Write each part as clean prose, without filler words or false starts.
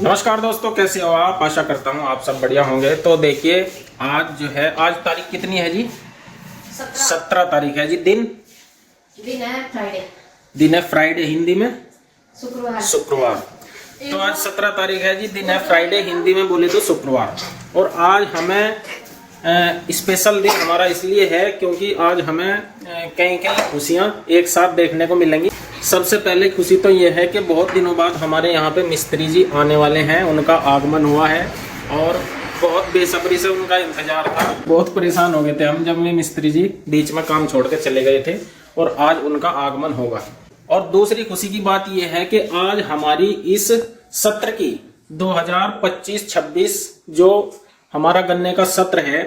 नमस्कार दोस्तों, कैसे हो आप। आशा करता हूँ आप सब बढ़िया होंगे। तो देखिए आज जो है, आज तारीख कितनी है जी? 17 तारीख है जी। दिन है फ्राइडे। दिन है फ्राइडे, हिंदी में शुक्रवार। तो आज 17 तारीख है जी। दिन है फ्राइडे, हिंदी में बोले तो शुक्रवार। और आज हमें स्पेशल दिन हमारा इसलिए है क्योंकि आज हमें कई कई खुशियाँ एक साथ देखने को मिलेंगी। सबसे पहले खुशी तो ये है कि बहुत दिनों बाद हमारे यहाँ पे मिस्त्री जी आने वाले हैं, उनका आगमन हुआ है और बहुत बेसब्री से उनका इंतजार था। बहुत परेशान हो गए थे हम जब में मिस्त्री जी बीच में काम छोड़ के चले गए थे, और आज उनका आगमन होगा। और दूसरी खुशी की बात यह है कि आज हमारी इस सत्र की 2025-26 जो हमारा गन्ने का सत्र है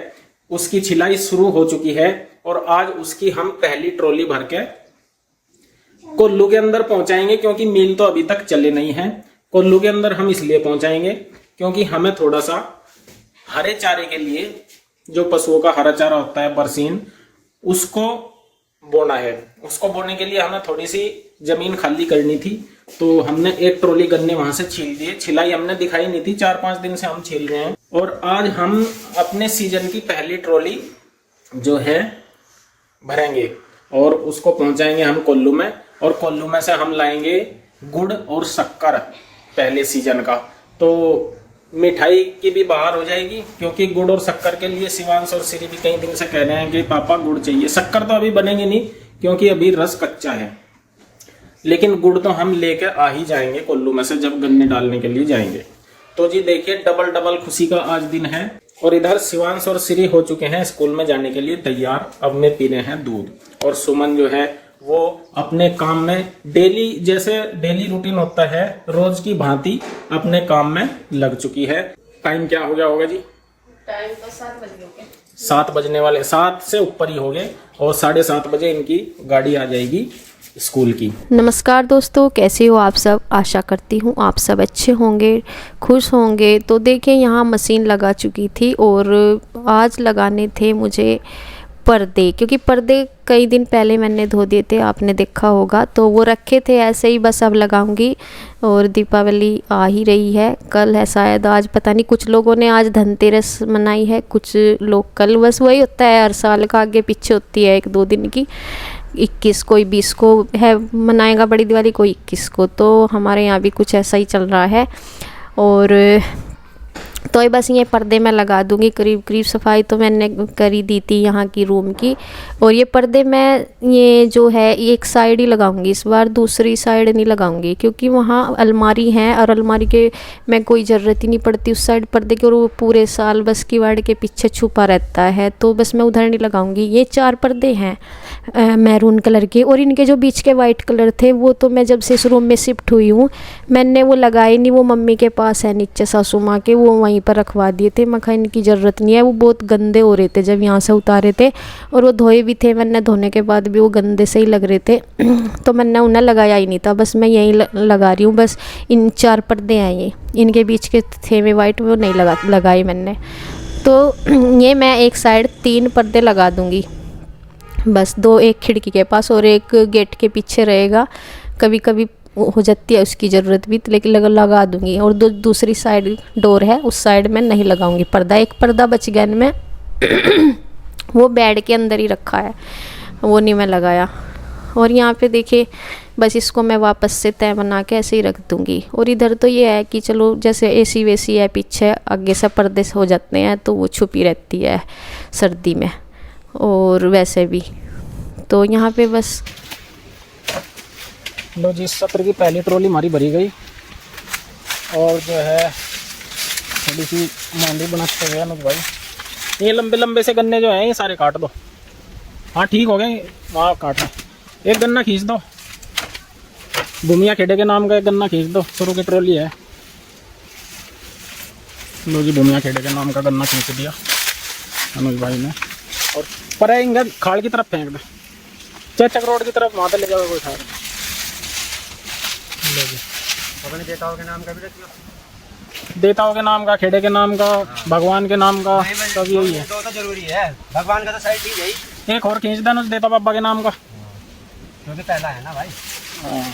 उसकी छिलाई शुरू हो चुकी है, और आज उसकी हम पहली ट्रॉली भर के कोल्लू के अंदर पहुंचाएंगे। क्योंकि मिल तो अभी तक चले नहीं है। कोल्लू के अंदर हम इसलिए पहुंचाएंगे क्योंकि हमें थोड़ा सा हरे चारे के लिए, जो पशुओं का हरा चारा होता है बरसीन, उसको बोना है। उसको बोने के लिए हमें थोड़ी सी जमीन खाली करनी थी, तो हमने एक ट्रॉली गन्ने वहां से छील दिए। छिलाई हमने दिखाई नहीं थी, 4-5 दिन से हम छील रहे हैं। और आज हम अपने सीजन की पहली ट्रॉली जो है भरेंगे और उसको पहुंचाएंगे हम कोल्लू में। और कोल्लू में से हम लाएंगे गुड़ और शक्कर पहले सीजन का। तो मिठाई की भी बाहर हो जाएगी, क्योंकि गुड़ और शक्कर के लिए शिवांश और श्री भी कई दिन से कह रहे हैं कि पापा गुड़ चाहिए। शक्कर तो अभी बनेंगे नहीं क्योंकि अभी रस कच्चा है, लेकिन गुड़ तो हम लेकर आ ही जाएंगे कोल्लू में से जब गन्ने डालने के लिए जाएंगे। तो जी देखिए, डबल खुशी का आज दिन है। और इधर शिवांश और श्री हो चुके हैं स्कूल में जाने के लिए तैयार। अब में पी रहे हैं दूध। और सुमन जो है वो अपने काम में डेली रूटीन होता है रोज की भांति अपने काम में लग चुकी है। टाइम क्या हो गया होगा जी? टाइम तो 7 बज गए। 7 बजने वाले, 7 से ऊपर ही हो गए। और 7:30 बजे इनकी गाड़ी आ जाएगी स्कूल की। नमस्कार दोस्तों, कैसे हो आप सब। आशा करती हूँ आप सब अच्छे होंगे, खुश होंगे। तो देखिए यहाँ मशीन लगा चुकी थी और आज लगाने थे मुझे पर्दे, क्योंकि पर्दे कई दिन पहले मैंने धो दिए थे, आपने देखा होगा। तो वो रखे थे ऐसे ही, बस अब लगाऊंगी। और दीपावली आ ही रही है, कल है शायद, आज पता नहीं। कुछ लोगों ने आज धनतेरस मनाई है, कुछ लोग कल। बस वही होता है, हर साल का आगे पीछे होती है 1-2 दिन की। 21 कोई 20 को है मनाएगा बड़ी दिवाली, कोई 21 को। तो हमारे यहाँ भी कुछ ऐसा ही चल रहा है। और तो ये बस ये पर्दे मैं लगा दूंगी। करीब सफाई तो मैंने करी दी थी यहाँ की रूम की। और ये पर्दे मैं ये जो है एक साइड ही लगाऊंगी इस बार, दूसरी साइड नहीं लगाऊंगी, क्योंकि वहाँ अलमारी है और अलमारी के मैं कोई ज़रूरत ही नहीं पड़ती उस साइड पर्दे की। और वो पूरे साल बस कीवाड़ के पीछे छुपा रहता है, तो बस मैं उधर नहीं लगाऊंगी। ये 4 पर्दे हैं मैरून कलर के, और इनके जो बीच के वाइट कलर थे वो तो मैं जब से इस रूम में शिफ्ट हुई हूँ मैंने वो लगाए नहीं। वो मम्मी के पास है नीचे सासू माँ के, वो वहीं पर रखवा दिए थे। मैं कहा इनकी ज़रूरत नहीं है, वो बहुत गंदे हो रहे थे जब यहाँ से उतारे थे, और वो धोए भी थे मैंने, धोने के बाद भी वो गंदे से ही लग रहे थे। तो मैंने उन्हें लगाया ही नहीं था, बस मैं यहीं लगा रही हूँ। बस इन 4 पर्दे हैं ये, इनके बीच के थे में वाइट, वो नहीं लगाए मैंने। तो ये मैं एक साइड 3 पर्दे लगा दूँगी बस, 2 एक खिड़की के पास और एक गेट के पीछे रहेगा। कभी कभी हो जाती है उसकी ज़रूरत भी, लेकिन लगा दूंगी। और दूसरी साइड डोर है, उस साइड में नहीं लगाऊंगी पर्दा। एक पर्दा बच गया इनमें वो बेड के अंदर ही रखा है, वो नहीं मैं लगाया। और यहाँ पे देखिए बस इसको मैं वापस से तय बना के ऐसे ही रख दूंगी। और इधर तो ये है कि चलो जैसे एसी वेसी है पीछे, आगे से पर्दे हो जाते हैं तो वो छुपी रहती है सर्दी में, और वैसे भी। तो यहाँ पे बस लो जी, सत्र की पहली ट्रॉली हमारी भरी गई। और जो है थोड़ी सी मांडी बनाते हुए अनुज भाई, ये लंबे से गन्ने जो हैं ये सारे काट दो। हाँ ठीक हो गए, वहाँ काटना। एक गन्ना खींच दो, भूमिया खेड़े के नाम का एक गन्ना खींच दो। शुरू की ट्रॉली है। लो जी, भूमिया खेड़े के नाम का गन्ना खींच दिया अनुज भाई ने। और पर खाड़ की तरफ फेंक दो, चेचक रोड की तरफ, वहाँ पे ले जाओगे कोई खाड़। देताओं के नाम का भी रखियो, देताओं के नाम का, खेड़े के नाम का, भगवान के नाम का, सब यही है। तो जरूरी है, भगवान का तो साइड ठीक है। एक और खींच देना देता बाबा के नाम का, क्योंकि पहला है ना भाई। हाँ।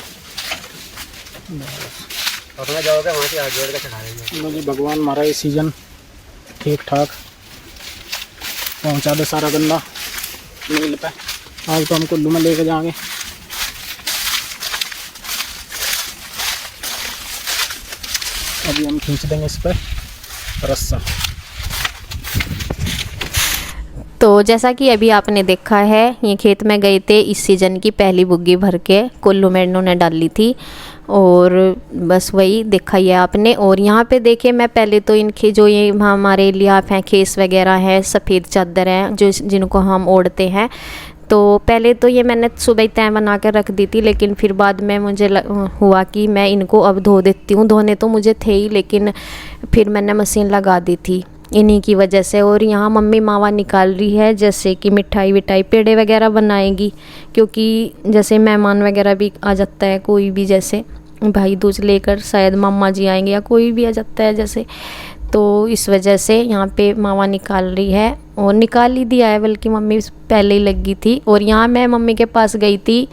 अपना जाओगे वहाँ से हाथ जोड़ के चढ़ा देंगे। लो जी, भगवान हमारा ये सीजन ठीक ठाक पहुंचा दे सारा गन्ना मिल पे। आज तो हम कुल्लू में लेके जाएंगे। अभी हम खींच देंगे इस पर रस्सा। तो जैसा कि अभी आपने देखा है, ये खेत में गए थे, इस सीज़न की पहली बुग्गी भर के कुल्लू में इन्होंने डाली थी और बस वही देखा ही है आपने। और यहाँ पे देखिए, मैं पहले तो इनके जो ये हमारे लिहाफ हैं, खेस वगैरह हैं, सफ़ेद चादर हैं जो जिनको हम ओढ़ते हैं, तो पहले तो ये मैंने सुबह ही तय बना कर रख दी थी, लेकिन फिर बाद में मुझे हुआ कि मैं इनको अब धो देती हूँ। धोने तो मुझे थे ही, लेकिन फिर मैंने मशीन लगा दी थी इन्हीं की वजह से। और यहाँ मम्मी मावा निकाल रही है, जैसे कि मिठाई विठाई पेड़े वगैरह बनाएगी, क्योंकि जैसे मेहमान वगैरह भी आ जाता है, कोई भी जैसे भाई दूज लेकर शायद मामा जी आएंगे या कोई भी आ जाता है जैसे, तो इस वजह से यहाँ पे मावा निकाल रही है। और निकाल ही दिया है, बल्कि मम्मी पहले ही लगी थी। और यहाँ मैं मम्मी के पास गई थी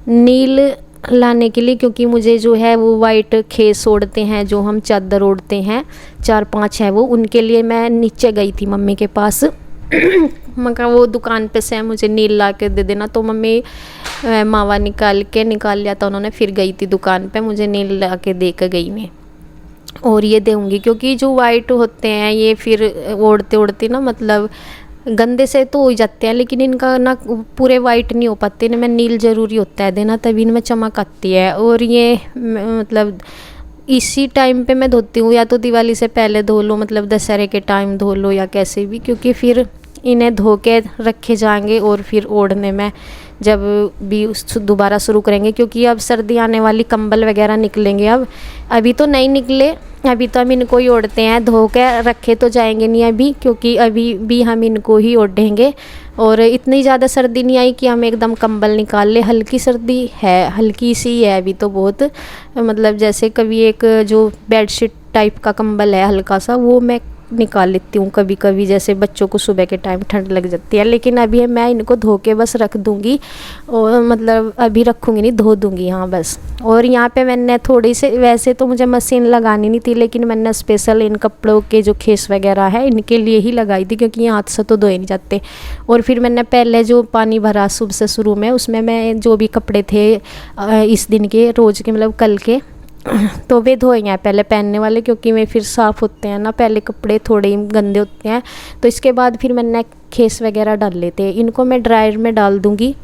नील लाने के लिए, क्योंकि मुझे जो है वो वाइट खेस ओढ़ते हैं, जो हम चादर ओढ़ते हैं, 4-5 हैं वो, उनके लिए मैं नीचे गई थी मम्मी के पास। मगर वो दुकान पे से मुझे नील ला के दे देना, तो मम्मी मावा निकाल लिया था उन्होंने, फिर गई थी दुकान पे, मुझे नील ला के दे कर गई मैं। और ये दूँगी, क्योंकि जो वाइट होते हैं ये फिर ओढ़ते ओढ़ते ना, मतलब गंदे से तो हो जाते हैं, लेकिन इनका ना पूरे वाइट नहीं हो पाते, इनमें नील ज़रूरी होता है देना, तभी इनमें चमक आती है। और ये मतलब इसी टाइम पे मैं धोती हूँ, या तो दिवाली से पहले धो लो, मतलब दशहरे के टाइम धो लो या कैसे भी, क्योंकि फिर इन्हें धो के रखे जाएंगे और फिर ओढ़ने में जब भी दोबारा शुरू करेंगे, क्योंकि अब सर्दी आने वाली, कंबल वगैरह निकलेंगे। अब अभी तो नहीं निकले, अभी तो हम इनको ही ओढ़ते हैं, धो के रखे तो जाएंगे नहीं अभी, क्योंकि अभी भी हम इनको ही ओढ़ेंगे। और इतनी ज़्यादा सर्दी नहीं आई कि हम एकदम कंबल निकाल ले, हल्की सर्दी है, हल्की सी है अभी तो बहुत, मतलब जैसे कभी एक जो बेडशीट टाइप का कंबल है हल्का सा, वो मैं निकाल लेती हूँ कभी कभी, जैसे बच्चों को सुबह के टाइम ठंड लग जाती है। लेकिन अभी मैं इनको धो के बस रख दूँगी, और मतलब अभी रखूँगी नहीं, धो दूँगी हाँ बस। और यहाँ पे मैंने थोड़ी से, वैसे तो मुझे मशीन लगानी नहीं थी, लेकिन मैंने स्पेशल इन कपड़ों के जो खेस वगैरह है इनके लिए ही लगाई थी, क्योंकि ये हाथ से तो धोए नहीं जाते। और फिर मैंने पहले जो पानी भरा सुबह से शुरू में, उसमें मैं जो भी कपड़े थे इस दिन के, रोज़ के मतलब कल के, तो वे धोए हैं पहले पहनने वाले, क्योंकि वे फिर साफ़ होते हैं ना, पहले कपड़े थोड़े ही गंदे होते हैं। तो इसके बाद फिर मैंने खेस वगैरह डाल लेते हैं, इनको मैं ड्रायर में डाल दूँगी।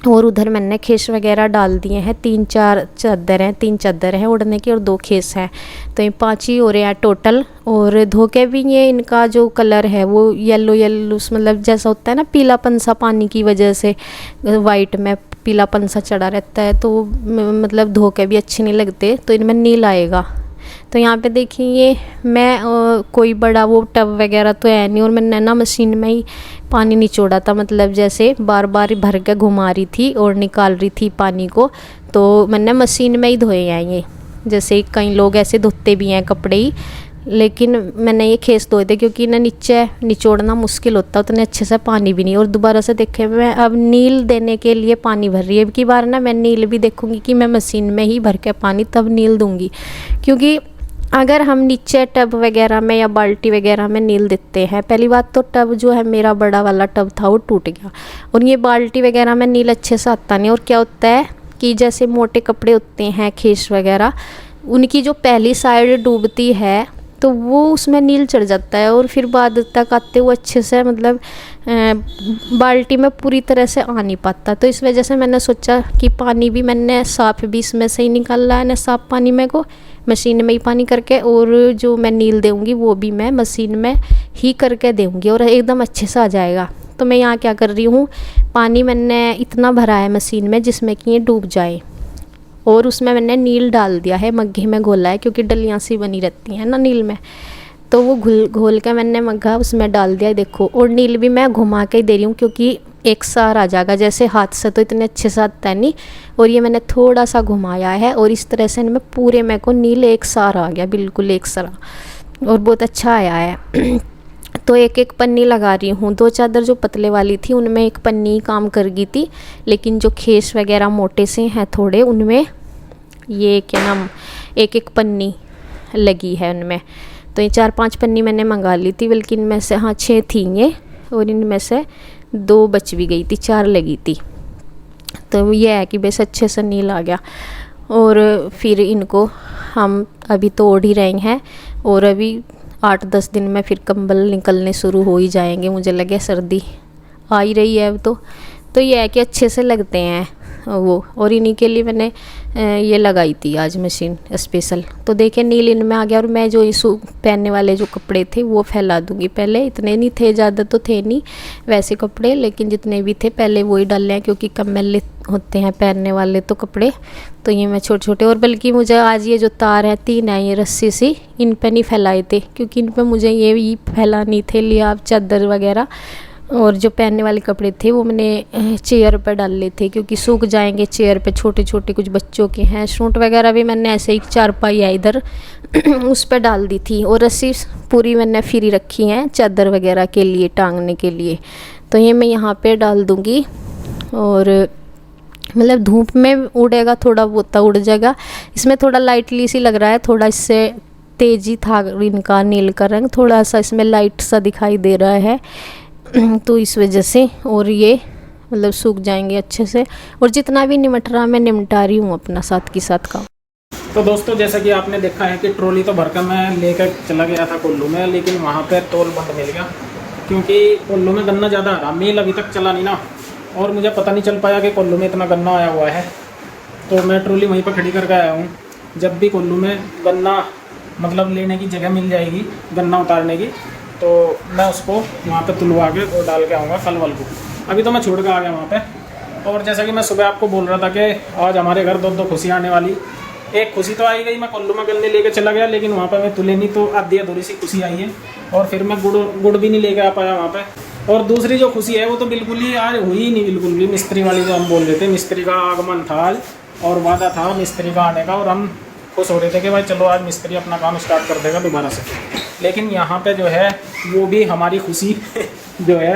और उधर मैंने खेस वगैरह डाल दिए हैं, 3-4 चादर हैं, 3 चादर हैं ओढ़ने की और 2 खेस हैं, तो ये 5 ही हो रहे हैं टोटल। और धो के भी ये इनका जो कलर है वो येलो मतलब जैसा होता है ना, पीलापन सा पानी की वजह से वाइट में पीलापन सा चढ़ा रहता है, तो मतलब धो के भी अच्छे नहीं लगते, तो इनमें नील आएगा। तो यहाँ पे देखिए, ये मैं कोई बड़ा वो टब वगैरह तो है नहीं, और मैंने ना मशीन में ही पानी निचोड़ा था, मतलब जैसे बार बार भर के घुमा रही थी और निकाल रही थी पानी को, तो मैंने मशीन में ही धोए हैं ये। जैसे कई लोग ऐसे धोते भी हैं कपड़े ही, लेकिन मैंने ये खेस धोए थे, क्योंकि इन्हें नीचे निचोड़ना मुश्किल होता है, उतने अच्छे से पानी भी नहीं। और दोबारा से देखे, मैं अब नील देने के लिए पानी भर रही है, अब की बार ना मैं नील भी देखूंगी कि मैं मशीन में ही भर के पानी तब नील दूंगी, क्योंकि अगर हम नीचे टब वगैरह में या बाल्टी वगैरह में नील देते हैं, पहली बात तो टब जो है मेरा बड़ा वाला टब था वो टूट गया, और ये बाल्टी वगैरह में नील अच्छे से आता नहीं। और क्या होता है कि जैसे मोटे कपड़े होते हैं, खेस वगैरह, उनकी जो पहली साइड डूबती है तो वो उसमें नील चढ़ जाता है, और फिर बाद तक आते वो अच्छे से मतलब बाल्टी में पूरी तरह से आ नहीं पाता। तो इस वजह से मैंने सोचा कि पानी भी मैंने साफ़ भी इसमें से ही निकालना है ना, साफ़ पानी में को मशीन में ही पानी करके, और जो मैं नील दूँगी वो भी मैं मशीन में ही करके दूँगी, और एकदम अच्छे से आ जाएगा। तो मैं यहाँ क्या कर रही हूँ, पानी मैंने इतना भरा है मशीन में जिसमें कि ये डूब जाए, और उसमें मैंने नील डाल दिया है, मग्घे में घोला है, क्योंकि डलियाँ सी बनी रहती हैं ना नील में, तो वो घोल के मैंने मग्घा उसमें डाल दिया, देखो। और नील भी मैं घुमा के ही दे रही हूँ, क्योंकि एक सार आ जाएगा, जैसे हाथ से तो इतने अच्छे से आता है नहीं, और ये मैंने थोड़ा सा घुमाया है, और इस तरह से इनमें पूरे में को नील एक सार आ गया, बिल्कुल एक सारा, और बहुत अच्छा आया है। तो एक एक पन्नी लगा रही हूँ। 2 चादर जो पतले वाली थी उनमें एक पन्नी काम कर गई थी, लेकिन जो खेस वगैरह मोटे से हैं थोड़े, उनमें ये क्या नाम, एक एक पन्नी लगी है उनमें। तो ये 4-5 पन्नी मैंने मंगा ली थी, बल्कि इनमें से हाँ 6 थी ये, और इनमें से 2 बच भी गई थी, 4 लगी थी। तो ये है कि बस अच्छे से नील आ गया। और फिर इनको हम अभी तोड़ ही रहे हैं, और अभी 8-10 दिन में फिर कंबल निकलने शुरू हो ही जाएंगे। मुझे लगे सर्दी आ ही रही है अब तो ये है कि अच्छे से लगते हैं वो। और इन्हीं के लिए मैंने ये लगाई थी आज मशीन स्पेशल। तो देखिए नील इनमें आ गया। और मैं जो इस पहनने वाले जो कपड़े थे वो फैला दूंगी। पहले इतने नहीं थे, ज़्यादा तो थे नहीं वैसे कपड़े, लेकिन जितने भी थे पहले वही डाले हैं, क्योंकि कम मैले होते हैं पहनने वाले तो कपड़े। तो ये मैं छोटे छोटे, और बल्कि मुझे आज ये जो तार है 3 है ये रस्सी सी, इन पे नहीं फैलाए थे, क्योंकि इन पे मुझे ये फैलानी थे लिया चादर वगैरह। और जो पहनने वाले कपड़े थे वो मैंने चेयर पर डाले थे, क्योंकि सूख जाएंगे चेयर पे। छोटे छोटे कुछ बच्चों के हैं, सूट वगैरह भी मैंने ऐसे ही चारपाई है इधर उस पर डाल दी थी। और रस्सी पूरी मैंने फ्री रखी है चादर वगैरह के लिए, टांगने के लिए। तो ये मैं यहाँ पे डाल दूँगी, और मतलब धूप में उड़ेगा, थोड़ा बहुत उड़ जाएगा। इसमें थोड़ा लाइटली सी लग रहा है, थोड़ा इससे तेज़ी था इनका नील का रंग, थोड़ा सा इसमें लाइट सा दिखाई दे रहा है, तो इस वजह से। और ये मतलब सूख जाएंगे अच्छे से। और जितना भी निमट रहा मैं निमटा रही हूँ अपना साथ की साथ काम। तो दोस्तों जैसा कि आपने देखा है कि ट्रॉली तो भरकर मैं लेकर चला गया था कुल्लू में, लेकिन वहाँ पर तोल बंद मिल गया, क्योंकि कुल्लू में गन्ना ज़्यादा आ रहा, मील अभी तक चला नहीं ना, और मुझे पता नहीं चल पाया कि कुल्लू में इतना गन्ना आया हुआ है। तो मैं ट्रॉली वहीं पर खड़ी करके आया हूँ। जब भी कुल्लू में गन्ना मतलब लेने की जगह मिल जाएगी गन्ना उतारने की, तो मैं उसको वहाँ पे तुलवा के और डाल के आऊँगा कल वाल को। अभी तो मैं छोड़ के आ गया वहाँ पे। और जैसा कि मैं सुबह आपको बोल रहा था कि आज हमारे घर 2 खुशियाँ आने वाली। एक खुशी तो आई गई, मैं कुल्लू में गन्ने लेके चला गया, लेकिन वहाँ पर मैं तुले नहीं, तो आधी अधूरी सी खुशी आई है। और फिर मैं गुड़ भी नहीं लेके आ पाया वहाँ पर। और दूसरी जो खुशी है वो तो बिल्कुल ही आज हुई ही नहीं, बिल्कुल भी। मिस्त्री वाली जो हम बोल रहे थे, मिस्त्री का आगमन था आज, और वादा था मिस्त्री का आने का, और हम खुश हो रहे थे कि भाई चलो आज मिस्त्री अपना काम स्टार्ट कर देगा दोबारा से। लेकिन यहाँ पे जो है वो भी हमारी खुशी जो है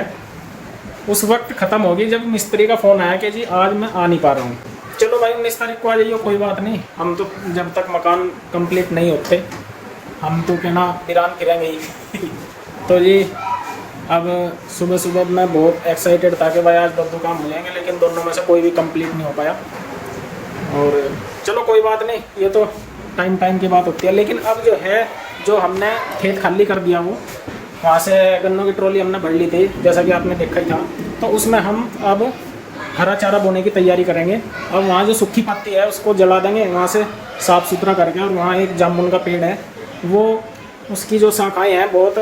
उस वक्त ख़त्म होगी जब मिस्त्री का फ़ोन आया कि जी आज मैं आ नहीं पा रहा हूँ। चलो भाई 19 तारीख को आ जाइए, कोई बात नहीं। हम तो जब तक मकान कंप्लीट नहीं होते हम तो कहना ईरान फिरेंगे ही तो जी अब सुबह सुबह मैं बहुत एक्साइटेड था कि भाई आज 2 काम हो जाएंगे, लेकिन दोनों में से कोई भी कंप्लीट नहीं हो पाया। और चलो कोई बात नहीं, ये तो टाइम की बात होती है। लेकिन अब जो है, जो हमने खेत खाली कर दिया वो वहाँ से गन्नों की ट्रॉली हमने भर ली थी, जैसा कि आपने देखा ही था। तो उसमें हम अब हरा चारा बोने की तैयारी करेंगे। अब वहाँ जो सूखी पत्ती है उसको जला देंगे वहाँ से साफ़ सुथरा करके। और वहाँ एक जामुन का पेड़ है, वो उसकी जो शाखाएँ हैं बहुत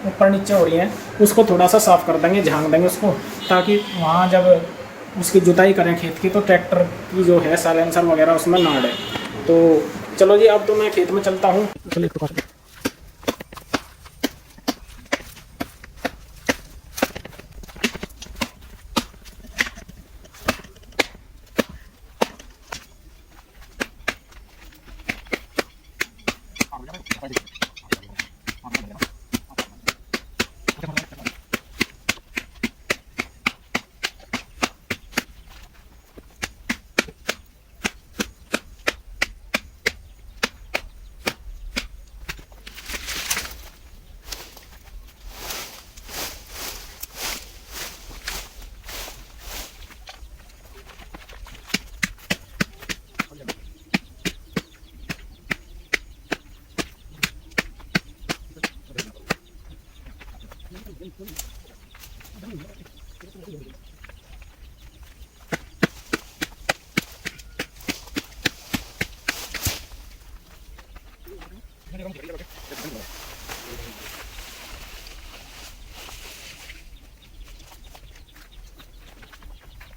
ऊपर नीचे हो रही हैं, उसको थोड़ा सा साफ़ कर देंगे, झाँक देंगे उसको, ताकि वहाँ जब उसकी जुताई करें खेत की तो ट्रैक्टर की जो है साइलेंसर वगैरह उसमें ना अड़े। तो चलो जी अब तो मैं खेत में चलता हूँ।